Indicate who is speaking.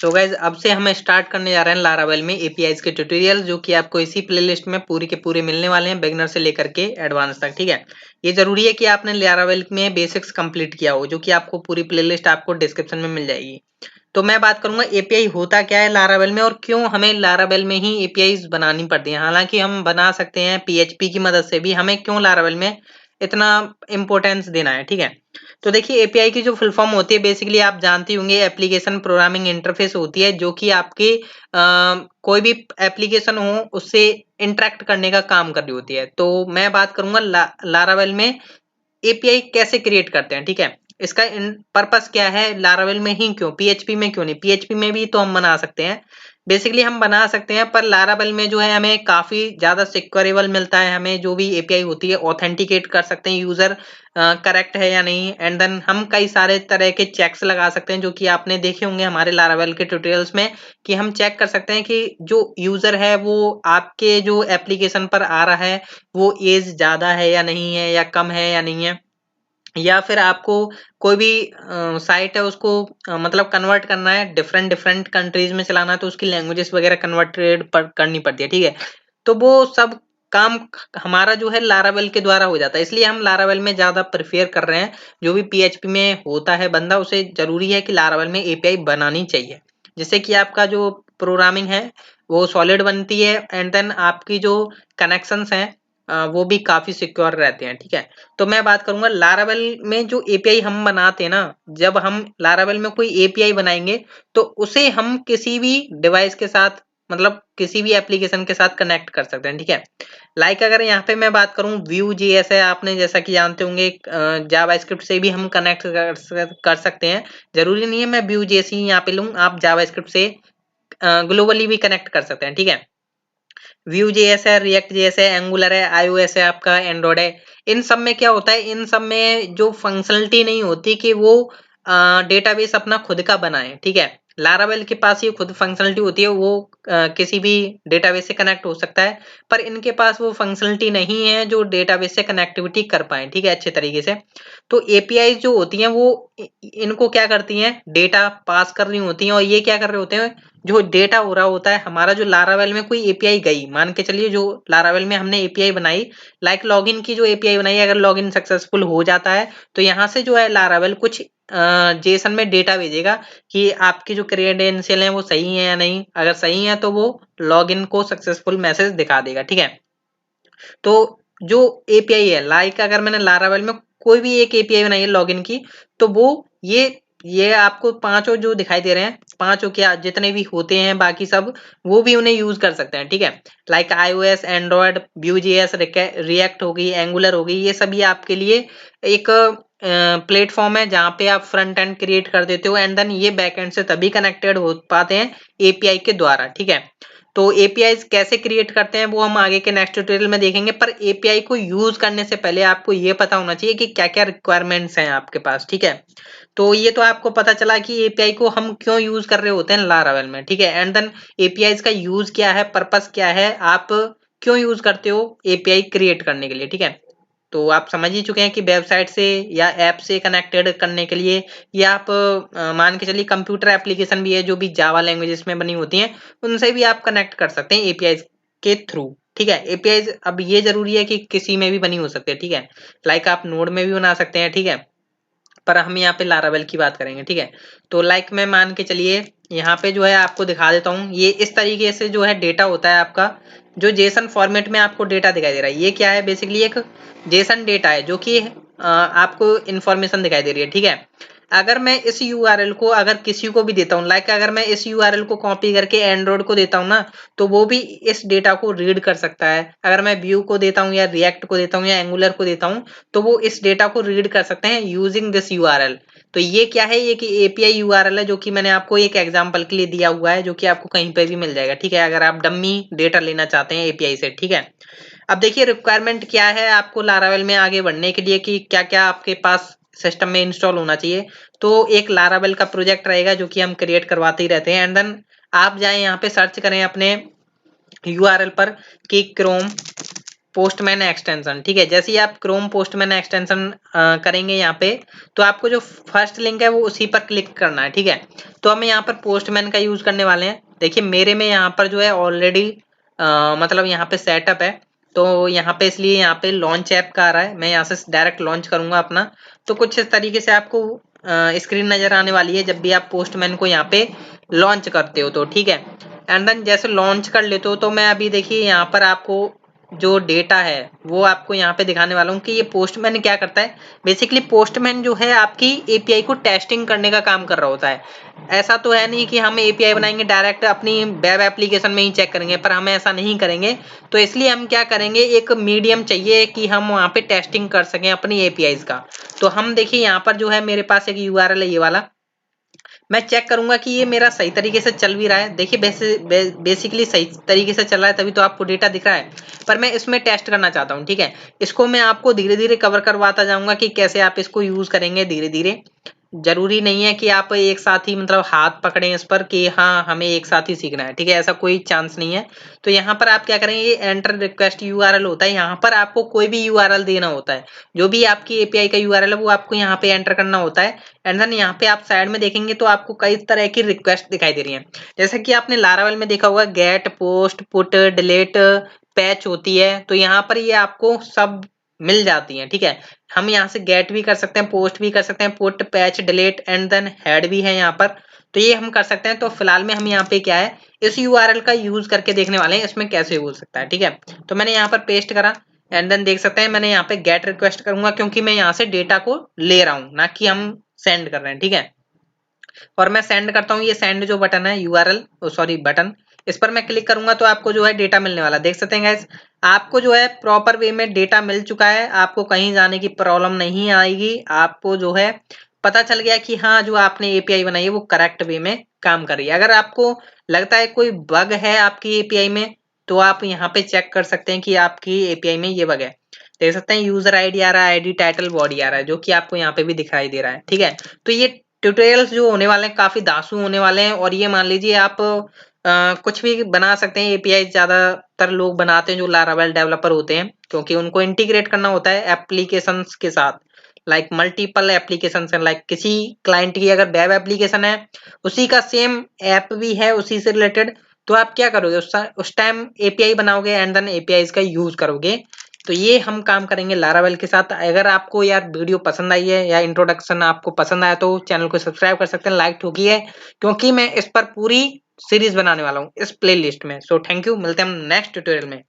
Speaker 1: So guys अब से हम स्टार्ट करने जा रहे हैं लारावेल में एपीआईज के ट्यूटोरियल, जो कि आपको इसी प्लेलिस्ट में पूरी के पूरे मिलने वाले हैं, बिगिनर से लेकर के एडवांस तक। ठीक है, ये जरूरी है कि आपने लारावेल में बेसिक्स कंप्लीट किया हो, जो कि आपको पूरी प्लेलिस्ट आपको डिस्क्रिप्शन में मिल जाएगी। तो मैं बात करूंगा एपीआई होता क्या है लारावेल में और क्यों हमें लारावेल में ही एपीआई बनानी पड़ती है। हालांकि हम बना सकते हैं पीएचपी की मदद से भी, हमें क्यों लारावेल में इतना इंपॉर्टेंस देना है। ठीक है, तो देखिए एपीआई की जो फुल फॉर्म होती है बेसिकली आप जानते होंगे, एप्लीकेशन प्रोग्रामिंग इंटरफेस होती है, जो कि आपकी कोई भी एप्लीकेशन हो उससे इंटरेक्ट करने का काम कर रही होती है। तो मैं बात करूंगा लारावेल में एपीआई कैसे क्रिएट करते हैं। ठीक है, इसका पर्पस क्या है, लारावेल में ही क्यों, पीएचपी में क्यों नहीं। पीएचपी में भी तो हम बना सकते हैं, बेसिकली हम बना सकते हैं, पर लारावेल में जो है हमें काफी ज्यादा सिक्योरेबल मिलता है। हमें जो भी एपीआई होती है ऑथेंटिकेट कर सकते हैं यूजर करेक्ट है या नहीं, एंड देन हम कई सारे तरह के चेक्स लगा सकते हैं, जो कि आपने देखे होंगे हमारे लारावेल के ट्यूटोरियल्स में, कि हम चेक कर सकते हैं कि जो यूजर है वो आपके जो एप्लीकेशन पर आ रहा है वो एज ज्यादा है या नहीं है, या कम है या नहीं है, या फिर आपको कोई भी साइट है उसको मतलब कन्वर्ट करना है, डिफरेंट डिफरेंट कंट्रीज में चलाना है, तो उसकी लैंग्वेजेस वगैरह कन्वर्टेड करनी पड़ती है। ठीक है, तो वो सब काम हमारा जो है लारावेल के द्वारा हो जाता है, इसलिए हम लारावेल में ज्यादा प्रेफर कर रहे हैं। जो भी पीएचपी में होता है बंदा, उसे जरूरी है कि लारावेल में एपीआई बनानी चाहिए, जिससे कि आपका जो प्रोग्रामिंग है वो सॉलिड बनती है, एंड देन आपकी जो कनेक्शंस हैं वो भी काफी सिक्योर रहते हैं। ठीक है, तो मैं बात करूंगा लारावेल में जो एपीआई हम बनाते हैं ना, जब हम लारावेल में कोई एपीआई बनाएंगे तो उसे हम किसी भी डिवाइस के साथ, मतलब किसी भी एप्लीकेशन के साथ कनेक्ट कर सकते हैं। ठीक है, लाइक अगर यहाँ पे मैं बात करूं व्यू जेएस है, आपने जैसा कि जानते होंगे जावास्क्रिप्ट से भी हम कनेक्ट कर सकते हैं। जरूरी नहीं है मैं व्यू जेएस ही यहाँ पे लूं, आप जावास्क्रिप्ट से ग्लोबली भी कनेक्ट कर सकते हैं। ठीक है, व्यू जेएस है, रिएक्ट जेएस है, एंगुलर है, आईओएस है, आपका एंड्रॉइड है। इन सब में क्या होता है, इन सब में जो फंक्शनलिटी नहीं होती कि वो डेटाबेस अपना खुद का बनाए। ठीक है, लारावेल के पास ये खुद फंक्शनलिटी होती है, वो किसी भी डेटाबेस से कनेक्ट हो सकता है, पर इनके पास वो फंक्शनलिटी नहीं है जो डेटाबेस से कनेक्टिविटी कर पाए। ठीक है, अच्छे तरीके से। तो एपीआई जो होती हैं वो इनको क्या करती हैं, डेटा पास कर रही होती हैं, और ये क्या कर रहे होते हैं, जो डेटा हो रहा होता है हमारा, जो लारावेल में कोई एपीआई गई, मान के चलिए जो लारावेल में हमने एपीआई बनाई, लाइक लॉगिन की जो एपीआई बनाई, अगर लॉगिन सक्सेसफुल हो जाता है तो यहाँ से जो है लारावेल कुछ जेसन में डेटा भेजेगा कि आपकी जो क्रेडेंशियल है वो सही है या नहीं। अगर सही है तो वो लॉगिन को सक्सेसफुल मैसेज दिखा देगा। ठीक है, तो जो एपीआई है, लाइक अगर मैंने लारावेल में कोई भी एक एपीआई बनाई है लॉगिन की, तो वो ये आपको पांचों जो दिखाई दे रहे हैं, पांचों क्या जितने भी होते हैं बाकी सब, वो भी उन्हें यूज कर सकते हैं। ठीक है, लाइक आईओएस, एंड्रॉयड, व्यूजेएस, रिएक्ट होगी, एंगुलर होगी, ये सभी आपके लिए एक प्लेटफॉर्म है जहां पे आप फ्रंट एंड क्रिएट कर देते हो, एंड देन ये बैक एंड से तभी कनेक्टेड हो पाते हैं एपीआई के द्वारा। ठीक है, तो एपीआई कैसे क्रिएट करते हैं वो हम आगे के नेक्स्ट ट्यूटोरियल में देखेंगे, पर एपीआई को यूज करने से पहले आपको ये पता होना चाहिए कि क्या क्या रिक्वायरमेंट्स हैं आपके पास। ठीक है, तो ये तो आपको पता चला कि एपीआई को हम क्यों यूज कर रहे होते हैं लारावेल में। ठीक है, एंड देन एपीआई का यूज क्या है, पर्पस क्या है, आप क्यों यूज करते हो एपीआई क्रिएट करने के लिए। ठीक है, तो आप समझ ही चुके हैं कि वेबसाइट से या ऐप से कनेक्टेड करने के लिए, या आप मान के चलिए कंप्यूटर एप्लीकेशन भी है जो भी जावा लैंग्वेजेस में बनी होती हैं, उनसे भी आप कनेक्ट कर सकते हैं एपीआई के थ्रू। ठीक है, एपीआई अब ये जरूरी है कि किसी में भी बनी हो सकती है। ठीक है, लाइक आप नोड में भी बना सकते हैं। ठीक है, पर हम यहाँ पे लारावेल की बात करेंगे। ठीक है, तो लाइक मैं मान के चलिए यहाँ पे जो है आपको दिखा देता हूँ, ये इस तरीके से जो है डेटा होता है आपका, जो जेसन फॉर्मेट में आपको डेटा दिखाई दे रहा है, ये क्या है, बेसिकली एक जेसन डेटा है, जो कि आपको इंफॉर्मेशन दिखाई दे रही है। ठीक है, अगर मैं इस यूआरएल को अगर किसी को भी देता हूँ, लाइक अगर मैं इस यूआरएल को कॉपी करके एंड्रॉइड को देता हूँ ना, तो वो भी इस डेटा को रीड कर सकता है। अगर मैं व्यू को देता हूँ या रिएक्ट को देता हूँ या एंगुलर को देता हूँ, तो वो इस डेटा को रीड कर सकते हैं यूजिंग दिस यूआरएल। तो ये क्या है, ये कि एपीआई यूआरएल है, जो कि मैंने आपको एक एग्जांपल के लिए दिया हुआ है, जो कि आपको कहीं पे भी मिल जाएगा। ठीक है, अगर आप डम्मी डेटा लेना चाहते हैं एपीआई से। ठीक है, अब देखिए रिक्वायरमेंट क्या है आपको लारावेल में आगे बढ़ने के लिए, कि क्या क्या आपके पास सिस्टम में इंस्टॉल होना चाहिए। तो एक लारावेल का प्रोजेक्ट रहेगा जो कि हम क्रिएट करवाते ही रहते हैं, एंड देन आप जाएं यहाँ पे सर्च करें अपने यूआरएल पर कि क्रोम पोस्टमैन एक्सटेंशन, ठीक है। जैसे ही आप क्रोम पोस्टमैन एक्सटेंशन करेंगे यहाँ पे, तो आपको जो फर्स्ट लिंक है वो उसी पर क्लिक करना है, ठीक है। तो हम यहाँ पर पोस्टमैन का यूज करने वाले हैं। देखिए मेरे में यहाँ पर जो है ऑलरेडी मतलब यहाँ पे सेटअप है, तो यहाँ पे इसलिए यहाँ पे लॉन्च ऐप का आ रहा है। मैं यहाँ से डायरेक्ट लॉन्च करूंगा अपना, तो कुछ इस तरीके से आपको स्क्रीन नजर आने वाली है जब भी आप पोस्टमैन को यहाँ पे लॉन्च करते हो, तो ठीक है। एंड देन जैसे लॉन्च कर लेते हो, तो मैं अभी देखिए यहाँ पर आपको जो डेटा है वो आपको यहाँ पे दिखाने वाला हूँ कि ये पोस्टमैन क्या करता है। बेसिकली पोस्टमैन जो है आपकी एपीआई को टेस्टिंग करने का काम कर रहा होता है। ऐसा तो है नहीं कि हम एपीआई बनाएंगे डायरेक्ट अपनी वेब एप्लीकेशन में ही चेक करेंगे, पर हम ऐसा नहीं करेंगे। तो इसलिए हम क्या करेंगे, एक मीडियम चाहिए कि हम वहाँ पे टेस्टिंग कर सकें अपनी एपीआईज का। तो हम देखिए यहाँ पर जो है मेरे पास एक यूआरएल है ये वाला, मैं चेक करूंगा कि ये मेरा सही तरीके से चल भी रहा है। देखिए बेसिकली सही तरीके से चल रहा है, तभी तो आपको डेटा दिख रहा है। पर मैं इसमें टेस्ट करना चाहता हूँ, ठीक है। इसको मैं आपको धीरे धीरे कवर करवाता जाऊंगा कि कैसे आप इसको यूज करेंगे धीरे धीरे। जरूरी नहीं है कि आप एक साथ ही मतलब हाथ पकड़ें इस पर कि हाँ हमें एक साथ ही सीखना है, ठीक है, ऐसा कोई चांस नहीं है। तो यहाँ पर आप क्या करेंगे, ये एंटर रिक्वेस्ट यूआरएल होता है, यहाँ पर आपको कोई भी यूआरएल देना होता है। जो भी आपकी एपीआई का यूआरएल है वो आपको यहाँ पे एंटर करना होता है। एंड देन यहाँ पे आप साइड में देखेंगे तो आपको कई तरह की रिक्वेस्ट दिखाई दे रही है। जैसे कि आपने लारावेल में देखा होगा get, post, put, delete, patch होती है, तो यहाँ पर ये आपको सब मिल जाती है, ठीक है। हम यहाँ से गेट भी कर सकते हैं, पोस्ट भी कर सकते हैं, put, patch, delete and then head भी है यहाँ पर। तो ये हम कर सकते हैं। तो फिलहाल में हम यहाँ पे क्या है, इस यूआरएल का यूज करके देखने वाले हैं इसमें कैसे हो सकता है, ठीक है। तो मैंने यहाँ पर पेस्ट करा एंड देन देख सकते हैं मैंने यहाँ पे गेट रिक्वेस्ट करूंगा, क्योंकि मैं यहाँ से डेटा को ले रहा हूँ, ना कि हम सेंड कर रहे हैं, ठीक है। और मैं सेंड करता हूँ, ये सेंड जो बटन है यूआरएल सॉरी बटन, इस पर मैं क्लिक करूंगा तो आपको जो है डेटा मिलने वाला, देख सकते हैं गाइस। आपको जो है प्रॉपर वे में डेटा मिल चुका है, आपको कहीं जाने की प्रॉब्लम नहीं आएगी। आपको जो है पता चल गया कि हाँ जो आपने एपीआई बनाई है वो करेक्ट वे में काम कर रही है। अगर आपको लगता है कोई बग है आपकी एपीआई में, तो आप यहाँ पे चेक कर सकते हैं कि आपकी एपीआई में ये बग है। देख सकते हैं यूजर आईडी आ रहा है, आईडी टाइटल बॉडी आ रहा है, जो कि आपको यहाँ पे भी दिखाई दे रहा है, ठीक है। तो ये ट्यूटोरियल्स जो होने वाले हैं काफी दासू होने वाले हैं। और ये मान लीजिए आप कुछ भी बना सकते हैं। एपीआई ज्यादातर लोग बनाते हैं जो लारावेल डेवलपर होते हैं, क्योंकि उनको इंटीग्रेट करना होता है एप्लीकेशंस के साथ। लाइक मल्टीपल एप्लीकेशंस है, लाइक किसी क्लाइंट की अगर वेब एप्लीकेशन है, उसी का सेम ऐप भी है उसी से रिलेटेड, तो आप क्या करोगे उस टाइम एपीआई बनाओगे एंड देन एपीआई का यूज करोगे। तो ये हम काम करेंगे लारावेल के साथ। अगर आपको यार वीडियो पसंद आई है या इंट्रोडक्शन आपको पसंद आया, तो चैनल को सब्सक्राइब कर सकते हैं, लाइक ठोकी है, क्योंकि मैं इस पर पूरी सीरीज बनाने वाला हूँ इस प्लेलिस्ट में। सो थैंक यू, मिलते हैं हम नेक्स्ट ट्यूटोरियल में।